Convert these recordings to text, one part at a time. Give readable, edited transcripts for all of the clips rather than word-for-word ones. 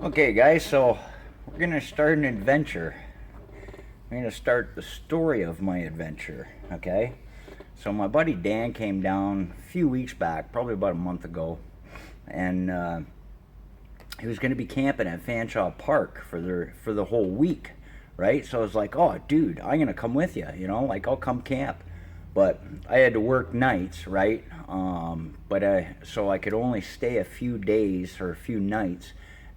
Okay, guys, so we're gonna start an adventure. I'm gonna start the story of my adventure, okay? So my buddy Dan came down a few weeks back, probably about a month ago, and he was gonna be camping at Fanshawe Park for the whole week, right? So I was like, oh, dude, I'm gonna come with you, like I'll come camp. But I had to work nights, right? So I could only stay a few days or a few nights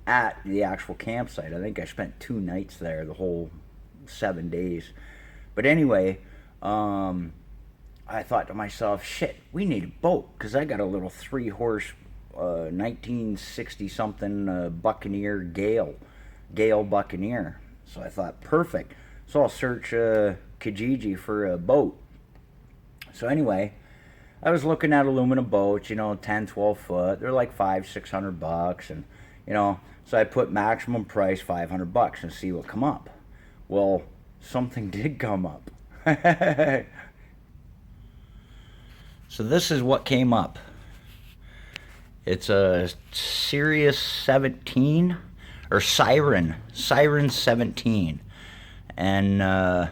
at the actual campsite. I think I spent 2 nights there the whole 7 days. But anyway, I thought to myself, shit, we need a boat, because I got a little 3-horse 1960 something Buccaneer Gale Buccaneer. So I thought, perfect. So I'll search Kijiji for a boat. So anyway, I was looking at aluminum boats, 10, 12 foot. They're like $500-600, and so I put maximum price $500 and see what come up. Well, something did come up. So this is what came up. It's a Sirius 17 or Siren 17, and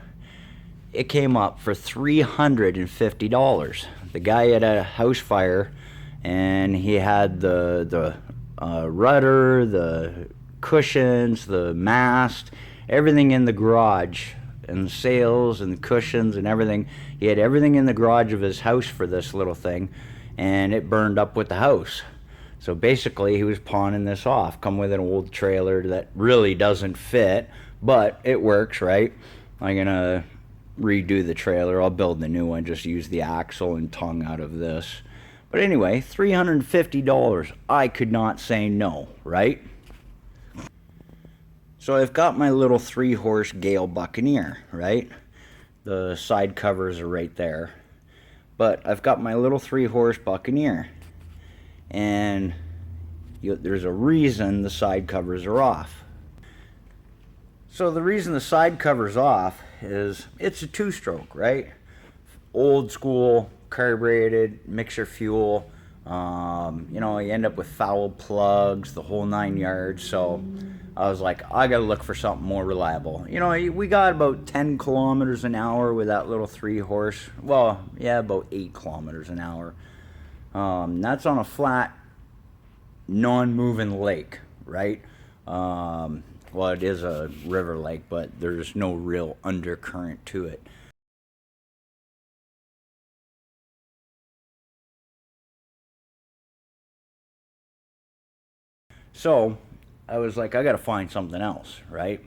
it came up for $350. The guy had a house fire, and he had the rudder, the cushions, the mast, everything in the garage, and the sails and the cushions and everything. He had everything in the garage of his house for this little thing, and it burned up with the house. So basically he was pawning this off, come with an old trailer that really doesn't fit, but it works, right? I'm gonna redo the trailer. I'll build the new one, just use the axle and tongue out of this. But anyway, $350. I could not say no, right? So I've got my little 3-horse Gale Buccaneer, right? The side covers are right there. But I've got my little 3-horse Buccaneer. And there's a reason the side covers are off. So the reason the side cover's off is it's a 2-stroke, right? Old school, carbureted, mixer fuel. You end up with foul plugs, the whole 9 yards. So I was like, I gotta look for something more reliable. We got about 10 kilometers an hour with that little 3-horse. Well, yeah, about 8 kilometers an hour. That's on a flat, non-moving lake, right? Well, it is a river lake, but there's no real undercurrent to it. So I was like, I gotta find something else, right?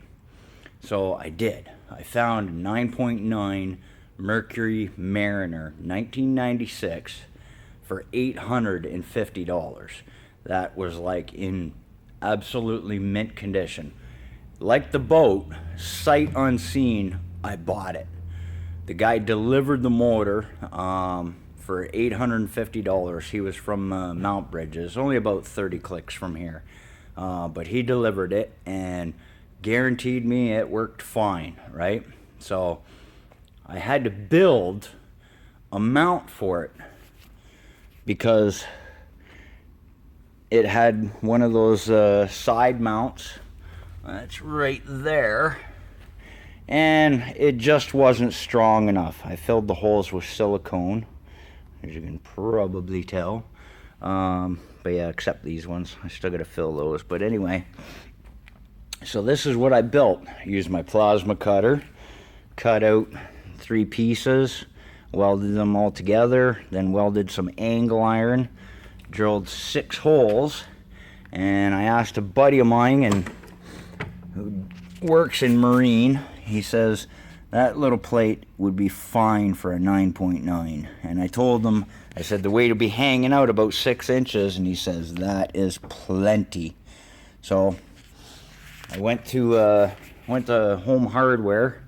So I did. I found a 9.9 Mercury Mariner 1996 for $850. That was like in absolutely mint condition. Like the boat, sight unseen, I bought it. The guy delivered the motor for $850. He was from Mount Bridges, only about 30 clicks from here. But he delivered it and guaranteed me it worked fine, right? So I had to build a mount for it because it had one of those side mounts. That's right there. And it just wasn't strong enough. I filled the holes with silicone, as you can probably tell. But yeah, except these ones. I still gotta fill those. But anyway, so this is what I built. I used my plasma cutter, cut out 3 pieces, welded them all together, then welded some angle iron, drilled 6 holes, and I asked a buddy of mine who works in marine. He says that little plate would be fine for a 9.9, and I told him, I said the weight will be hanging out about 6 inches, and he says that is plenty. So I went to Home Hardware,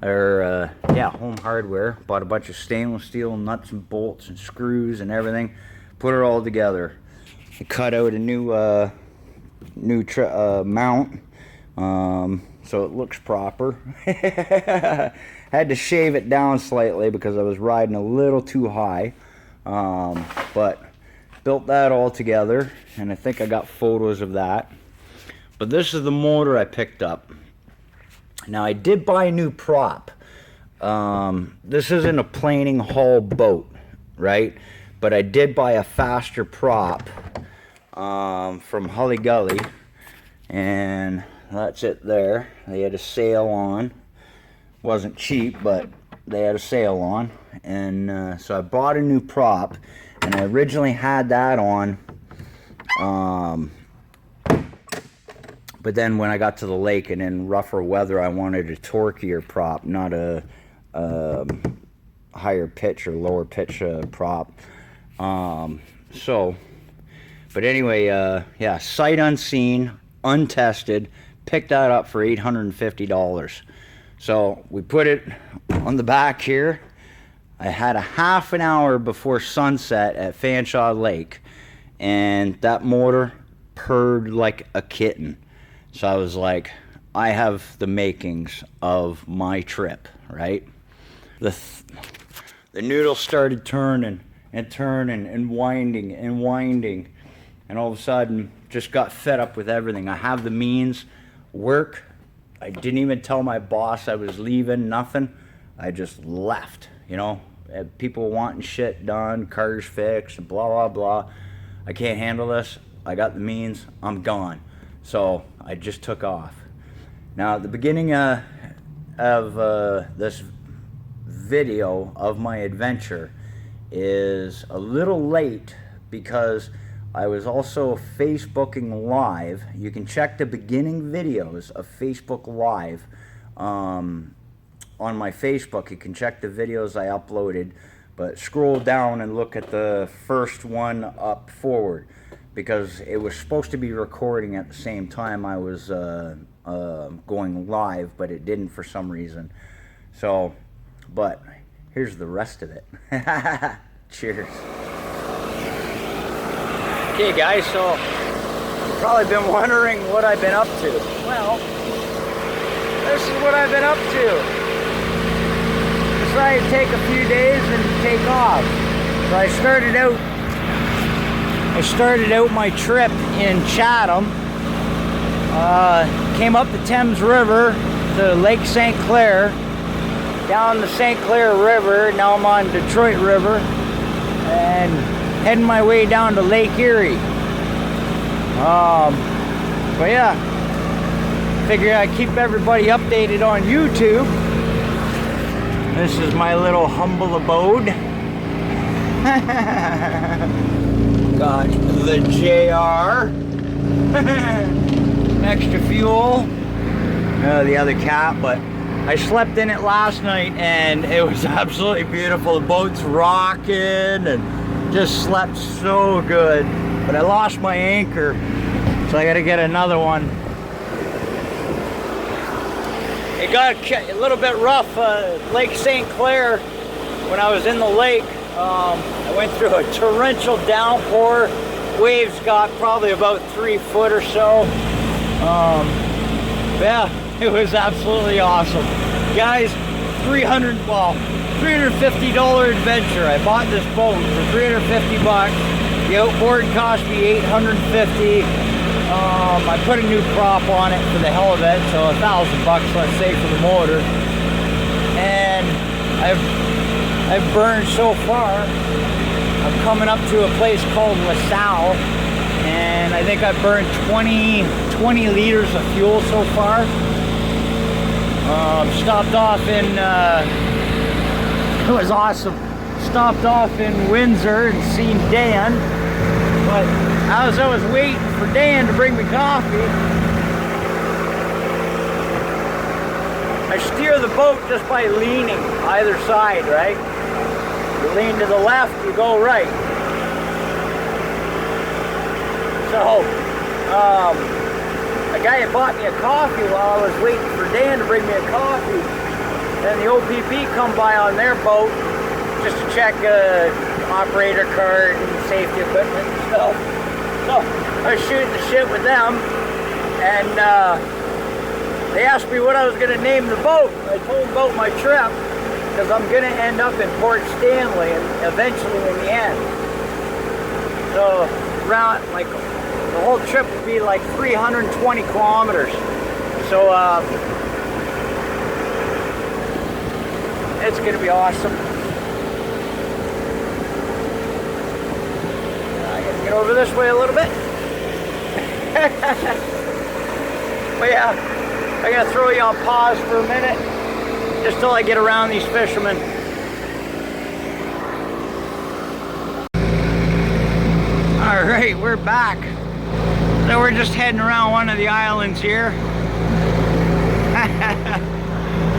Home Hardware, bought a bunch of stainless steel nuts and bolts and screws and everything, put it all together. I cut out a new mount, so it looks proper. Had to shave it down slightly because I was riding a little too high, but built that all together, and I think I got photos of that. But this is the motor I picked up. Now I did buy a new prop. This isn't a planing hull boat, right? But I did buy a faster prop from Hully Gully, and that's it there. They had a sale on. Wasn't cheap, but they had a sale on, and so I bought a new prop, and I originally had that on. But then when I got to the lake and in rougher weather, I wanted a torquier prop, not a higher pitch or lower pitch prop. But anyway, yeah, sight unseen, untested, picked that up for $850. So we put it on the back here. I had a half an hour before sunset at Fanshawe Lake, and that motor purred like a kitten. So I was like, I have the makings of my trip, right? The noodle started turning and turning and winding and winding, and all of a sudden just got fed up with everything. I have the means, work. I didn't even tell my boss I was leaving, nothing. I just left, you know. People wanting shit done, cars fixed, blah, blah, blah. I can't handle this. I got the means, I'm gone. So I just took off. Now at the beginning of this video of my adventure is a little late because I was also Facebooking live. You can check the beginning videos of Facebook Live on my Facebook. You can check the videos I uploaded, but scroll down and look at the first one up forward, because it was supposed to be recording at the same time I was going live, but it didn't for some reason. So, but here's the rest of it. Cheers. Okay guys, so you've probably been wondering what I've been up to. Well, this is what I've been up to. Decided to take a few days and take off. So I started out my trip in Chatham. Came up the Thames River to Lake St. Clair, down the St. Clair River. Now I'm on Detroit River, and heading my way down to Lake Erie. But yeah, figure I'd keep everybody updated on YouTube. This is my little humble abode. Got the JR. Extra fuel. The other cap, but I slept in it last night and it was absolutely beautiful. The boat's rocking and just slept so good. But I lost my anchor, so I gotta get another one. It got a little bit rough, Lake St. Clair, when I was in the lake. I went through a torrential downpour. Waves got probably about 3 foot or so. Yeah, it was absolutely awesome. Guys, $350 adventure. I bought this boat for 350 bucks. The outboard cost me $850. I put a new prop on it for the hell of it, so $1,000 bucks, let's say, for the motor. And I've burned so far. I'm coming up to a place called LaSalle, and I think I've burned 20 liters of fuel so far. Stopped off in, it was awesome. Stopped off in Windsor and seen Dan, but as I was waiting for Dan to bring me coffee, I steer the boat just by leaning either side, right? You lean to the left, you go right. So, a guy had bought me a coffee while I was waiting for Dan to bring me a coffee. Then the OPP come by on their boat just to check operator card and safety equipment and stuff. So I was shooting the shit with them, and they asked me what I was going to name the boat. I told them about my trip, because I'm going to end up in Port Stanley and eventually in the end. So around like the whole trip will be like 320 kilometers. So it's gonna be awesome. I gotta get over this way a little bit. But yeah, I gotta throw you on pause for a minute, just till I get around these fishermen. Alright, we're back. So we're just heading around one of the islands here.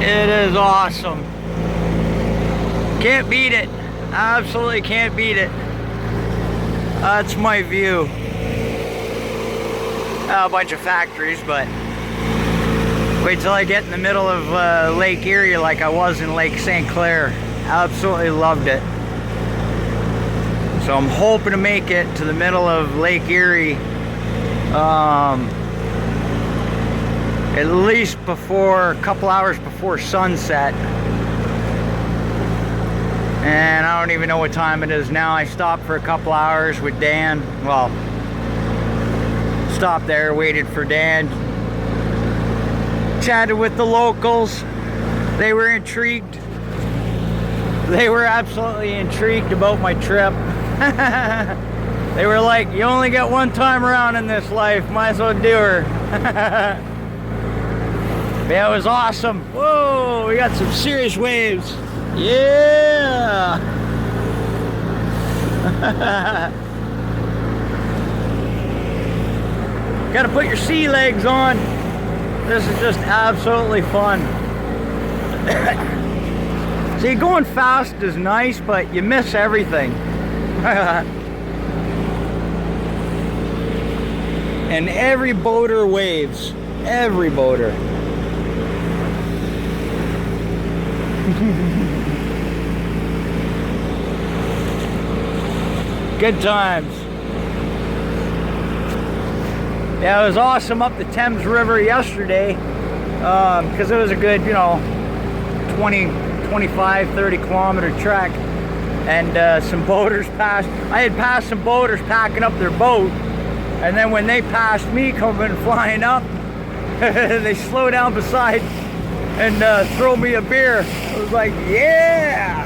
It is awesome. Can't beat it. Absolutely can't beat it. That's my view. A bunch of factories, but wait till I get in the middle of Lake Erie like I was in Lake St. Clair. Absolutely loved it. So I'm hoping to make it to the middle of Lake Erie at least before, a couple hours before sunset. And I don't even know what time it is now. I stopped for a couple hours with Dan. Well, stopped there, waited for Dan. Chatted with the locals. They were intrigued. They were absolutely intrigued about my trip. They were like, you only get one time around in this life, might as well do her. Yeah, it was awesome. Whoa, we got some serious waves. Yeah. Gotta put your sea legs on. This is just absolutely fun. See, going fast is nice, but you miss everything. And every boater waves. Every boater. Good times. Yeah, it was awesome up the Thames River yesterday, because it was a good, 20, 25, 30 kilometer trek. And some boaters passed. I had passed some boaters packing up their boat, and then when they passed me coming flying up, they slow down beside and throw me a beer. I was like, yeah.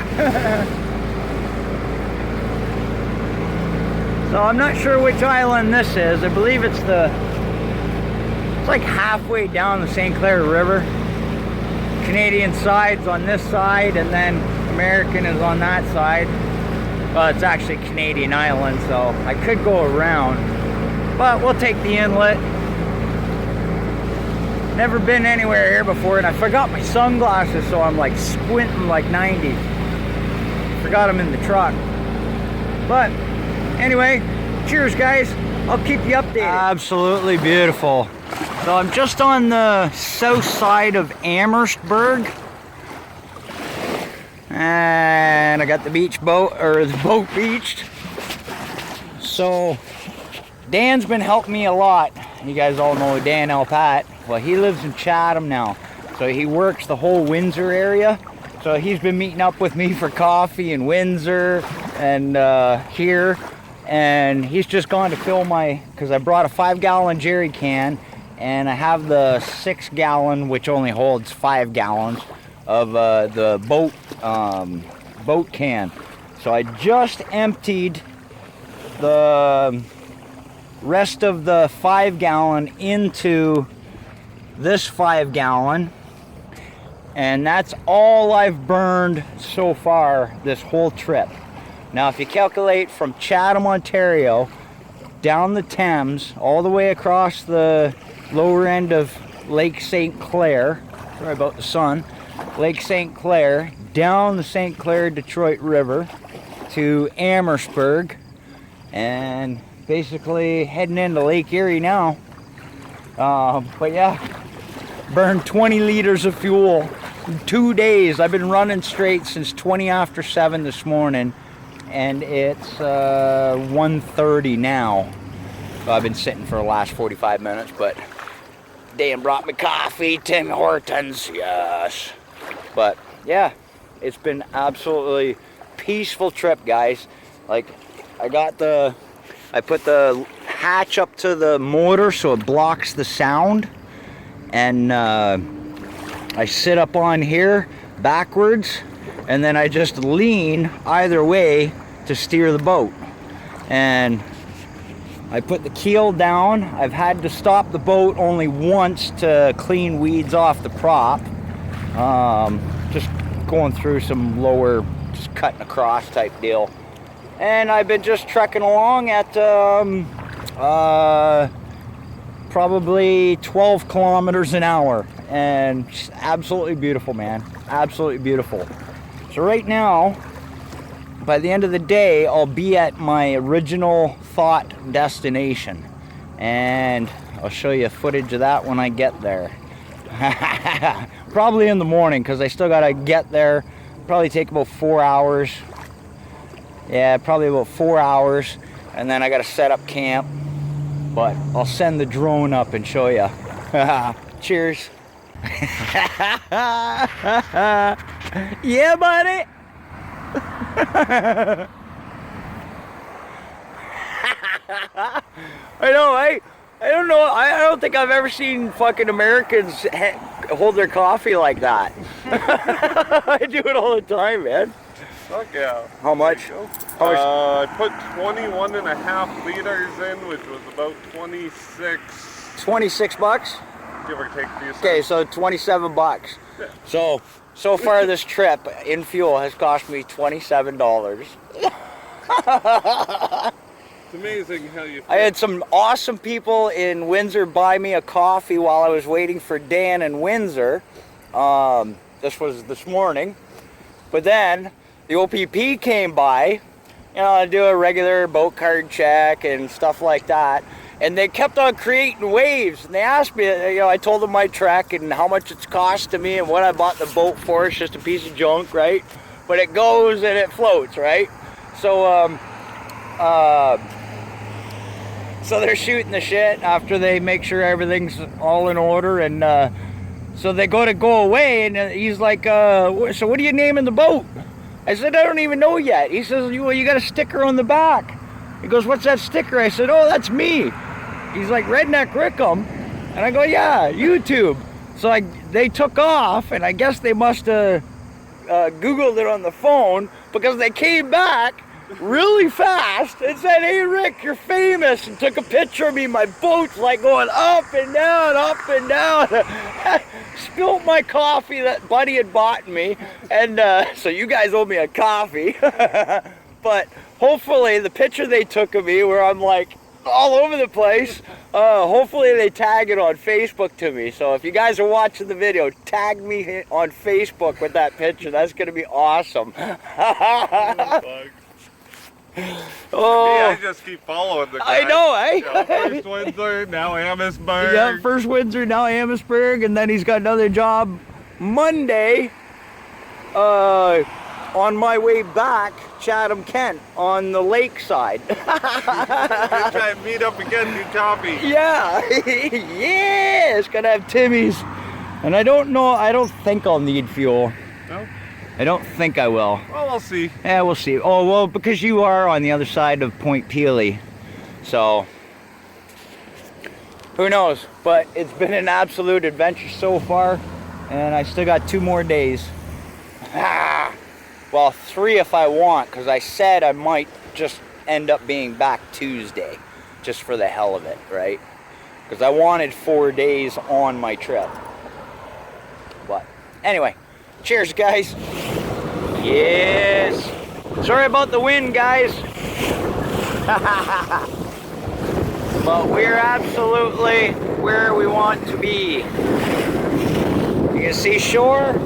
So I'm not sure which island this is. I believe it's like halfway down the St. Clair River. Canadian side's on this side, and then American is on that side. Well, it's actually Canadian island, so I could go around, but we'll take the inlet. Never been anywhere here before, and I forgot my sunglasses, so I'm like squinting like 90. Forgot them in the truck. But anyway, cheers guys. I'll keep you updated. Absolutely beautiful. So I'm just on the south side of Amherstburg. And I got the boat beached. So Dan's been helping me a lot. You guys all know Dan Alpat. Well, he lives in Chatham now, so he works the whole Windsor area. So he's been meeting up with me for coffee in Windsor and here. And he's just gone to fill because I brought a 5-gallon jerry can, and I have the 6-gallon, which only holds 5 gallons of the boat can. So I just emptied the rest of the 5-gallon into this 5-gallon, and that's all I've burned so far this whole trip. Now if you calculate from Chatham, Ontario down the Thames all the way across the lower end of Lake St. Clair, sorry about the sun, Lake St. Clair, down the St. Clair Detroit River to Amherstburg, and basically heading into Lake Erie now. But yeah, burned 20 liters of fuel in 2 days. I've been running straight since 20 after 7 this morning, and it's 1:30 now. So I've been sitting for the last 45 minutes, but Dan brought me coffee, Tim Hortons, yes. But yeah, it's been absolutely peaceful trip, guys. Like I put the hatch up to the motor so it blocks the sound. And I sit up on here backwards, and then I just lean either way to steer the boat. And I put the keel down. I've had to stop the boat only once to clean weeds off the prop. Just going through some lower, just cutting across type deal. And I've been just trekking along at probably 12 kilometers an hour. And just absolutely beautiful, man. Absolutely beautiful. So right now, by the end of the day, I'll be at my original thought destination. And I'll show you footage of that when I get there. Probably in the morning, because I still gotta get there. Probably take about 4 hours. Yeah, probably about 4 hours. And then I gotta set up camp. But I'll send the drone up and show you. Cheers. Yeah, buddy. I know, I don't know, I don't think I've ever seen fucking Americans hold their coffee like that. I do it all the time, man. Fuck yeah. How much? How much? I put 21.5 liters in, which was about 26. 26 bucks? Give or take a few cents. Okay, so 27 bucks. Yeah. So far this trip in fuel has cost me $27. It's amazing how you... I had some awesome people in Windsor buy me a coffee while I was waiting for Dan in Windsor. This was this morning. But then the OPP came by, to do a regular boat card check and stuff like that. And they kept on creating waves. And they asked me, I told them my trek and how much it's cost to me and what I bought the boat for. It's just a piece of junk, right? But it goes and it floats, right? So, so they're shooting the shit after they make sure everything's all in order. And so they go to go away, and he's like, so what are you naming the boat? I said, I don't even know yet. He says, well, you got a sticker on the back. He goes, what's that sticker? I said, oh, that's me. He's like, Redneck Rickem. And I go, yeah, YouTube. So they took off, and I guess they must have Googled it on the phone, because they came back really fast and said, hey Rick, you're famous, and took a picture of me. My boat's like going up and down, up and down. Spilt my coffee that Buddy had bought me, and so you guys owe me a coffee. But hopefully the picture they took of me where I'm like all over the place, hopefully they tag it on Facebook to me. So if you guys are watching the video, tag me on Facebook with that picture. That's gonna be awesome. Oh, me, I just keep following the guy. I know, eh? First Windsor, now Amherstburg. Yeah, first Windsor, now Amherstburg, and then he's got another job Monday on my way back, Chatham, Kent, on the lakeside. You try and meet up again, do coffee. Yeah, yeah, it's gonna have Timmy's. And I don't think I'll need fuel. No? I don't think I will. Well, we'll see. Yeah, we'll see. Oh, well, because you are on the other side of Point Peely. So, who knows? But it's been an absolute adventure so far. And I still got 2 more days. Well, 3 if I want, because I said I might just end up being back Tuesday. Just for the hell of it, right? Because I wanted 4 days on my trip. But, anyway. Cheers, guys. Yes. Sorry about the wind, guys. But we're absolutely where we want to be. You can see shore.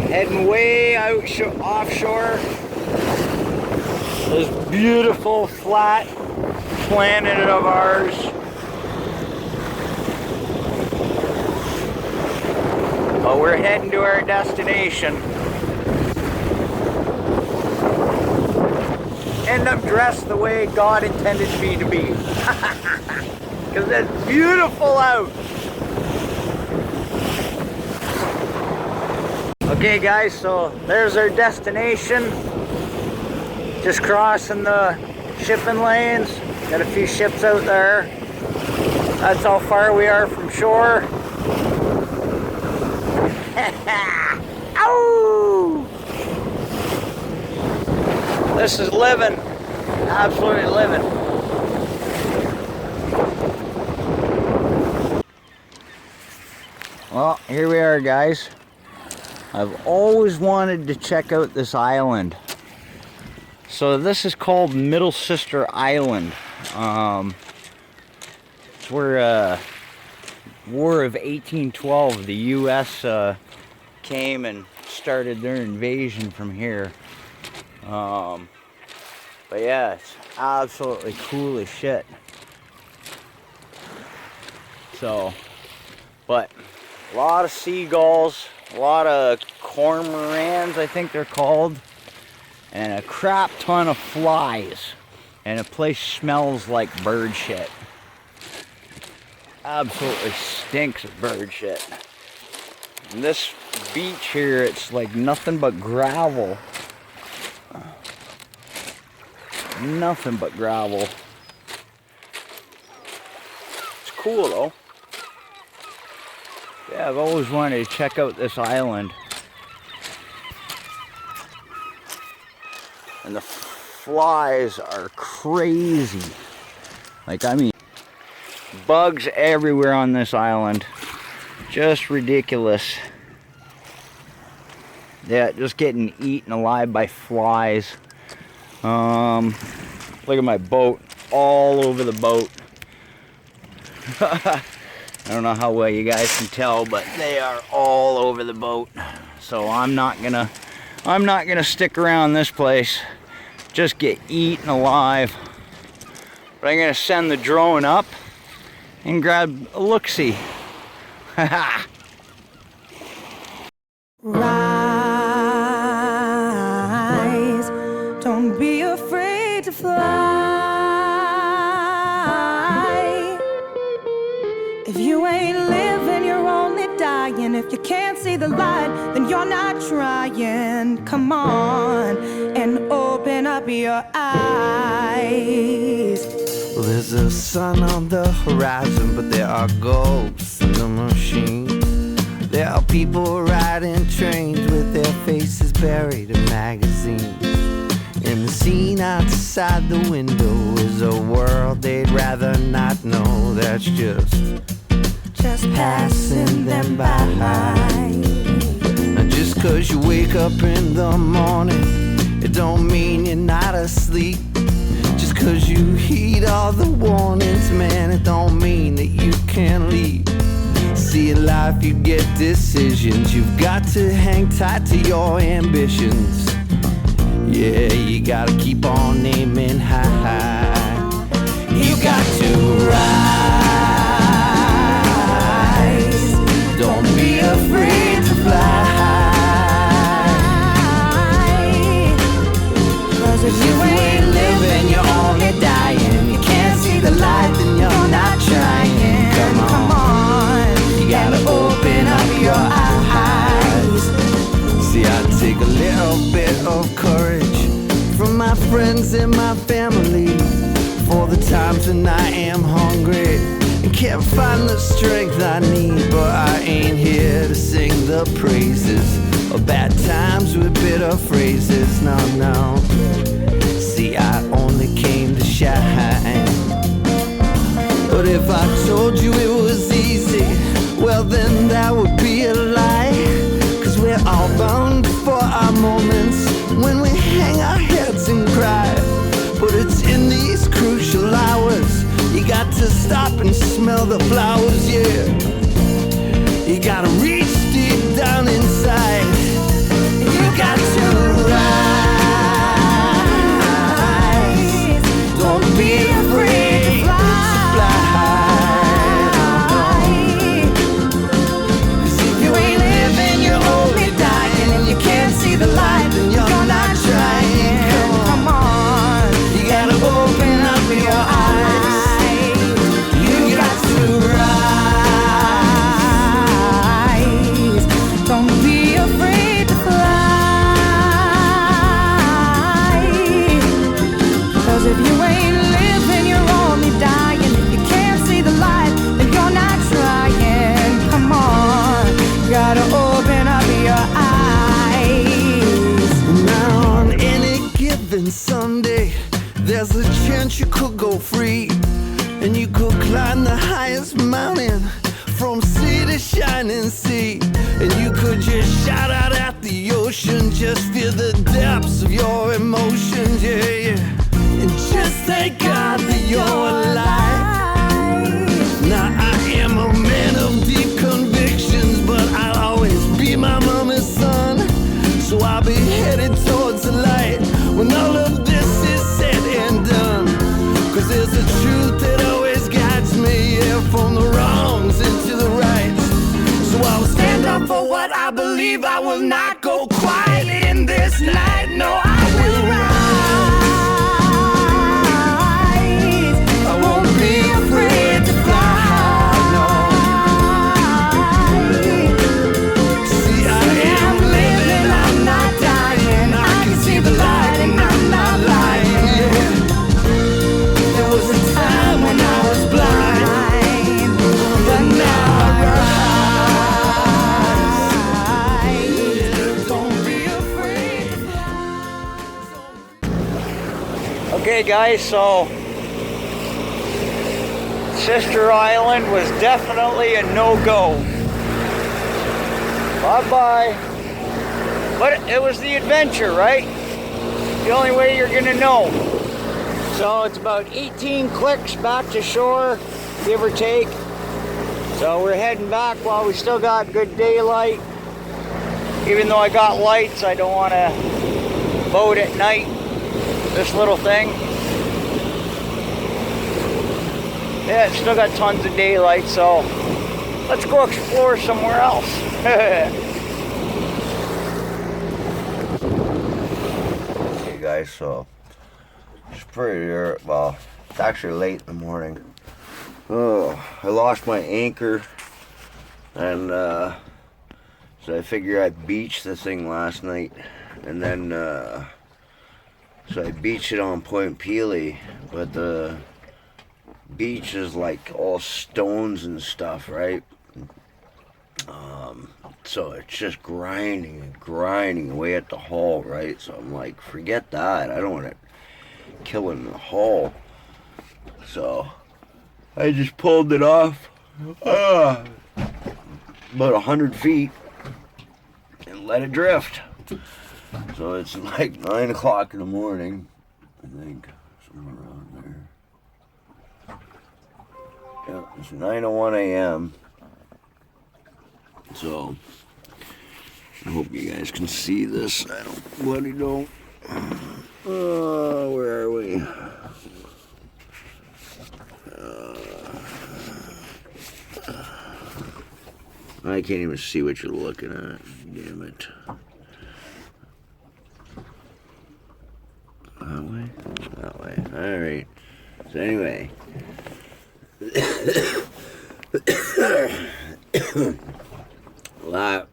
Heading way out offshore. This beautiful flat planet of ours. But we're heading to our destination. And I'm dressed the way God intended me to be. Because it's beautiful out. Okay guys, so there's our destination. Just crossing the shipping lanes. Got a few ships out there. That's how far we are from shore. Ow! This is living. Absolutely living. Well, here we are, guys. I've always wanted to check out this island. So this is called Middle Sister Island. It's where War of 1812, the U.S. Came and started their invasion from here. But yeah, it's absolutely cool as shit. So, but a lot of seagulls, a lot of cormorants, I think they're called, and a crap ton of flies. And the place smells like bird shit. Absolutely stinks of bird shit. And this beach here, it's like nothing but gravel. Nothing but gravel. It's cool though. Yeah, I've always wanted to check out this island. And the flies are crazy. Like, I mean, bugs everywhere on this island. Just ridiculous. Yeah, just getting eaten alive by flies. Look at my boat. All over the boat. I don't know how well you guys can tell, but they are all over the boat. So I'm not gonna stick around this place. Just get eaten alive. But I'm gonna send the drone up and grab a look-see. Rise, don't be afraid to fly. If you ain't living, you're only dying. If you can't see the light, then you're not trying. Come on and open up your eyes. Well, there's a sun on the horizon, but there are ghosts in the machine. There are people riding trains with their faces buried in magazines. And the scene outside the window is a world they'd rather not know. That's just passing them by. Now just 'cause you wake up in the morning, it don't mean you're not asleep. Just 'cause you heed all the warnings, man, it don't mean that you can't leave. See, in life you get decisions. You've got to hang tight to your ambitions. Yeah, you gotta keep on aiming high. You got to rise. Don't be afraid to fly. 'Cause if you ain't living, you're only dying. You can't see the light, then you're not trying. Come on, you gotta open up your eyes. See, I take a little bit of courage from my friends and my family for the times when I am hungry and can't find the strength I need. But I ain't here to sing the praises of bad times with bitter phrases. No, no. See, I only came to shine. But if I told you it was easy, well then that would be a lie. 'Cause we're all bound for our moments when we hang our heads and cry. But it's in these crucial hours you got to stop and smell the flowers, yeah. You gotta reach deep down inside. You got to rise. Don't be afraid to fly. 'Cause if you ain't living, you're only dying. And you can't see the light, then you're not trying. Come on, you gotta open up your eyes. You got to rise. shining sea. And you could just shout out at the ocean, just feel the depths of your emotions, yeah, yeah. And just thank God that you're alive. Now I am a man of deep convictions, but I'll always be my mama's son. So I'll be headed towards the light when all of this is said and done. Cause there's a truth that always guides me, yeah, from the wrongs into the rights. So I will stand up for what I believe. I will not go quiet in this night. No, I will rise. I won't be afraid to fly. No. See, I am living, I'm not dying. I can see the light and I'm not lying, yeah. There was a time when I was blind, but now I rise. Don't be afraid to fly. Okay, guys, so Sister Island was definitely a no-go. Bye-bye. But it was the adventure, right? The only way you're gonna know. So it's about 18 clicks back to shore, give or take. So we're heading back while we still got good daylight. Even though I got lights, I don't want to boat at night. This little thing. Yeah, it's still got tons of daylight, so let's go explore somewhere else. Hey guys, so it's pretty early. Well, it's actually late in the morning. Oh, I lost my anchor, and so I figure I beached the thing last night, and then so I beached it on Point Pelee, but the beach is like all stones and stuff, right? So it's just grinding away at the hull, right? So I'm like, forget that. I don't want it killing the hull. So I just pulled it off about 100 feet and let it drift. So it's like 9 o'clock in the morning, I think, somewhere around there. Yeah, it's 9:01 a.m. So I hope you guys can see this. I don't bloody don't. Where are we? I can't even see what you're looking at. Damn it. That way? That way. Alright. So anyway. That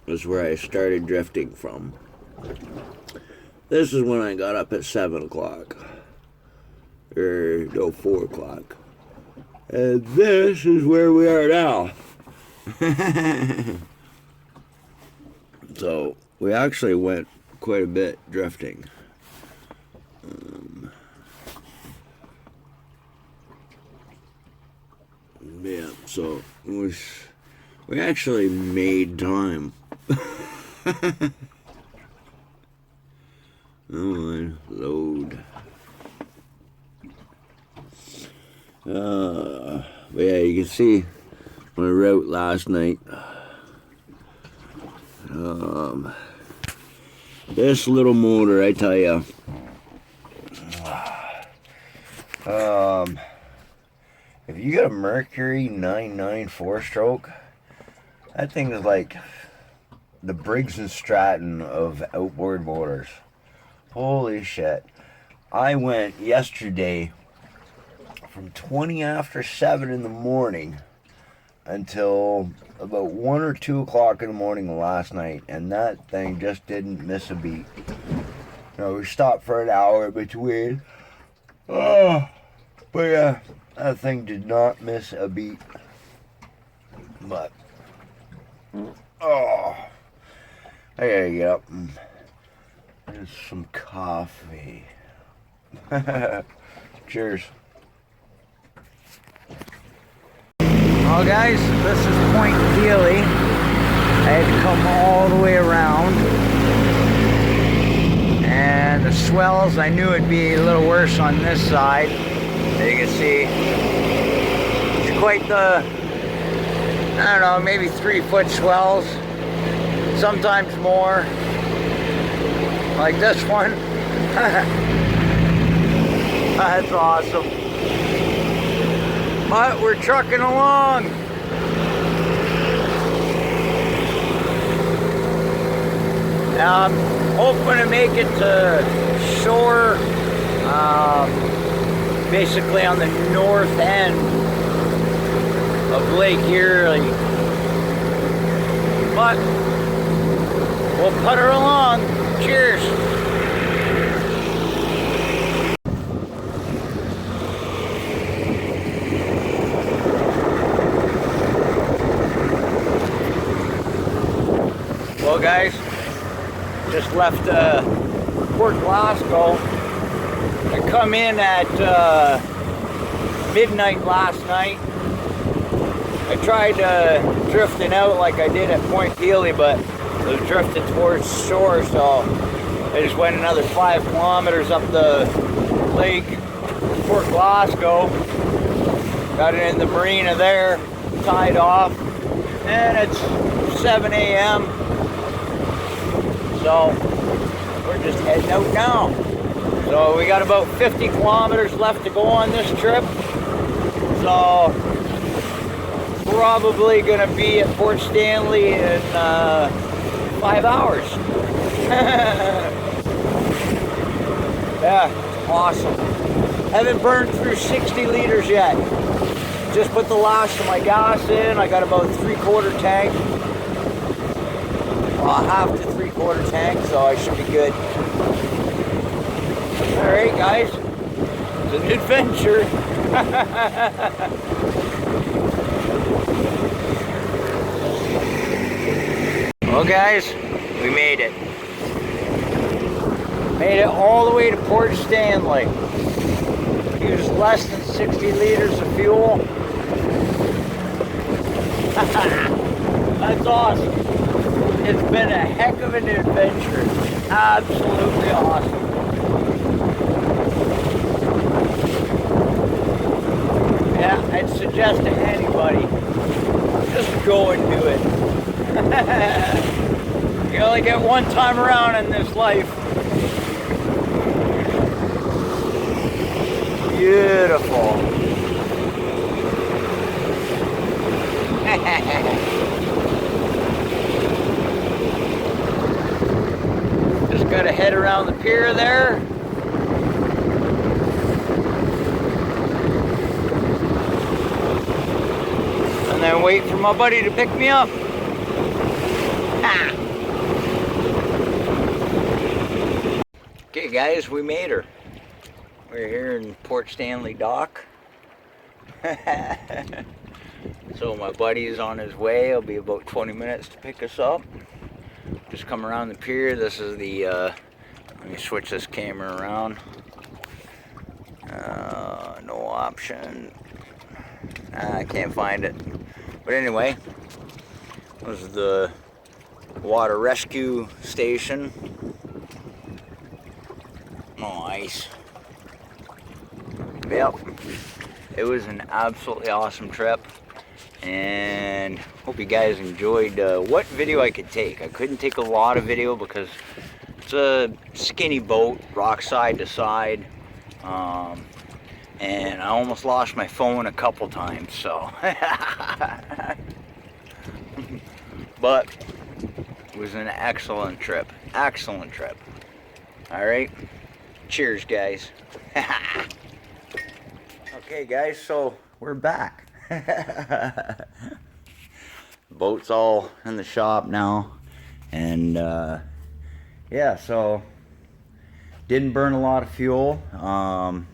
was where I started drifting from. This is when I got up at 7 o'clock. Or, no, 4 o'clock. And this is where we are now. So, we actually went quite a bit drifting. Yeah, so we actually made time. Oh, load. But yeah, you can see my route last night. This little motor, I tell you. If you got a Mercury 994 stroke, that thing is like the Briggs and Stratton of outboard motors. Holy shit. I went yesterday from 20 after 7 in the morning until about 1 or 2 o'clock in the morning last night, and that thing just didn't miss a beat. You know, we stopped for an hour between. But yeah, that thing did not miss a beat. But, I gotta get up and get some coffee. Cheers. Well guys, this is Point Dealey. I had to come all the way around. And the swells, I knew it'd be a little worse on this side. As you can see, it's quite the, I don't know, maybe 3-foot swells. Sometimes more. Like this one. That's awesome. But we're trucking along. Now I'm hoping to make it to shore, basically on the north end of Lake Erie. But we'll putter along. Cheers. Well guys, just left Port Glasgow. I come in at midnight last night. I tried drifting out like I did at Point Dealey, but I was drifting towards shore, so I just went another 5 kilometers up the lake, Port Glasgow. Got it in the marina there, tied off, and it's 7 a.m. So we're just heading out now. So we got about 50 kilometers left to go on this trip. So probably gonna be at Port Stanley in 5 hours. Yeah, awesome. Haven't burned through 60 liters yet. Just put the last of my gas in. I got about 3/4 tank. Well, half to 3/4 tank, so I should be good. Alright guys, it's an adventure. Well guys, we made it. Made it all the way to Port Stanley. Used less than 60 liters of fuel. That's awesome. It's been a heck of an adventure. Absolutely awesome. Yeah, I'd suggest to anybody, just go and do it. You only get one time around in this life. Beautiful. Just gotta head around the pier there. And then wait for my buddy to pick me up. Okay guys, we made her. We're here in Port Stanley Dock. So my buddy is on his way. It'll be about 20 minutes to pick us up. Just come around the pier. This is the, let me switch this camera around. No option. I can't find it. But anyway, this is the water rescue station. Nice. Yep. It was an absolutely awesome trip. And hope you guys enjoyed what video I could take. I couldn't take a lot of video because it's a skinny boat, rock side to side. And I almost lost my phone a couple times, so. But it was an excellent trip. Excellent trip. Alright. Cheers, guys. Okay, guys, so we're back. Boat's all in the shop now. And yeah, so didn't burn a lot of fuel.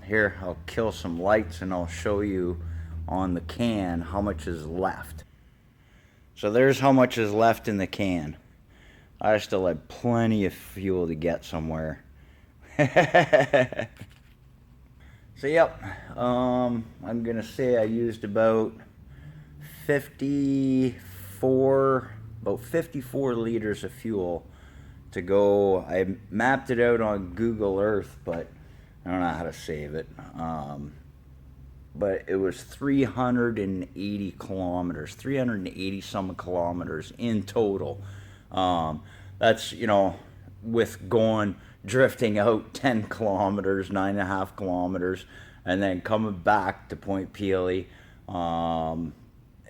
Here, I'll kill some lights and I'll show you on the can how much is left. So there's how much is left in the can. I still had plenty of fuel to get somewhere. So yep, I'm gonna say I used about about 54 liters of fuel to go. I mapped it out on Google Earth, but I don't know how to save it. But it was 380 kilometers, 380 some kilometers in total. That's, you know, with drifting out 10 kilometers, 9.5 kilometers, and then coming back to Point Pelee.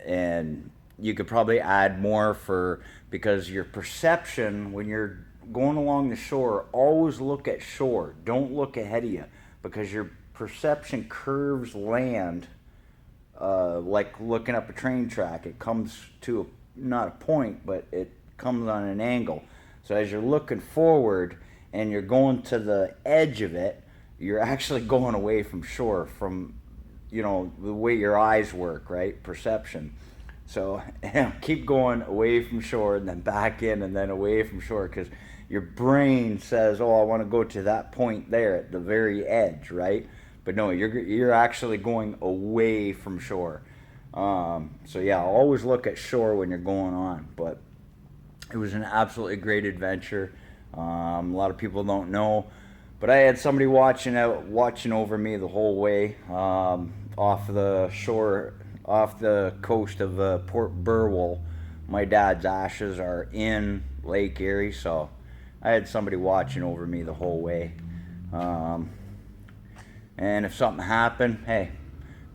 And you could probably add more because your perception when you're going along the shore, always look at shore. Don't look ahead of you, because your perception curves land like looking up a train track. It comes to not a point, but it comes on an angle. So as you're looking forward and you're going to the edge of it, you're actually going away from shore, from, you know, the way your eyes work, right? Perception. So keep going away from shore and then back in and then away from shore, because your brain says, oh, I want to go to that point there at the very edge, right? But no, you're actually going away from shore. So yeah, always look at shore when you're going on. But it was an absolutely great adventure. A lot of people don't know, but I had somebody watching over me the whole way, off the shore, off the coast of Port Burwell. My dad's ashes are in Lake Erie, so I had somebody watching over me the whole way. And if something happened, hey,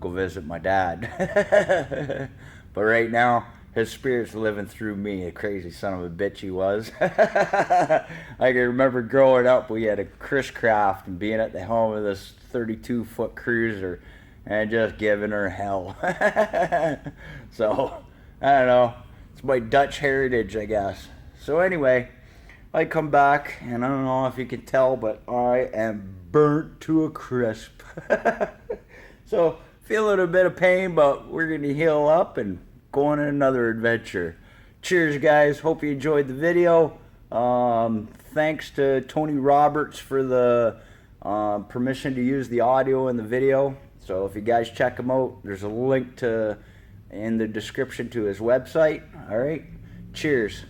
go visit my dad. But right now, his spirit's living through me, a crazy son of a bitch he was. I can remember growing up, we had a Chris Craft and being at the helm of this 32-foot cruiser and just giving her hell. So, I don't know. It's my Dutch heritage, I guess. So anyway, I come back, and I don't know if you can tell, but I am burnt to a crisp. So, feeling a bit of pain, but we're going to heal up and go on another adventure. Cheers, guys. Hope you enjoyed the video. Thanks to Tony Roberts for the permission to use the audio in the video. So if you guys check him out, there's a link in the description to his website. All right. Cheers.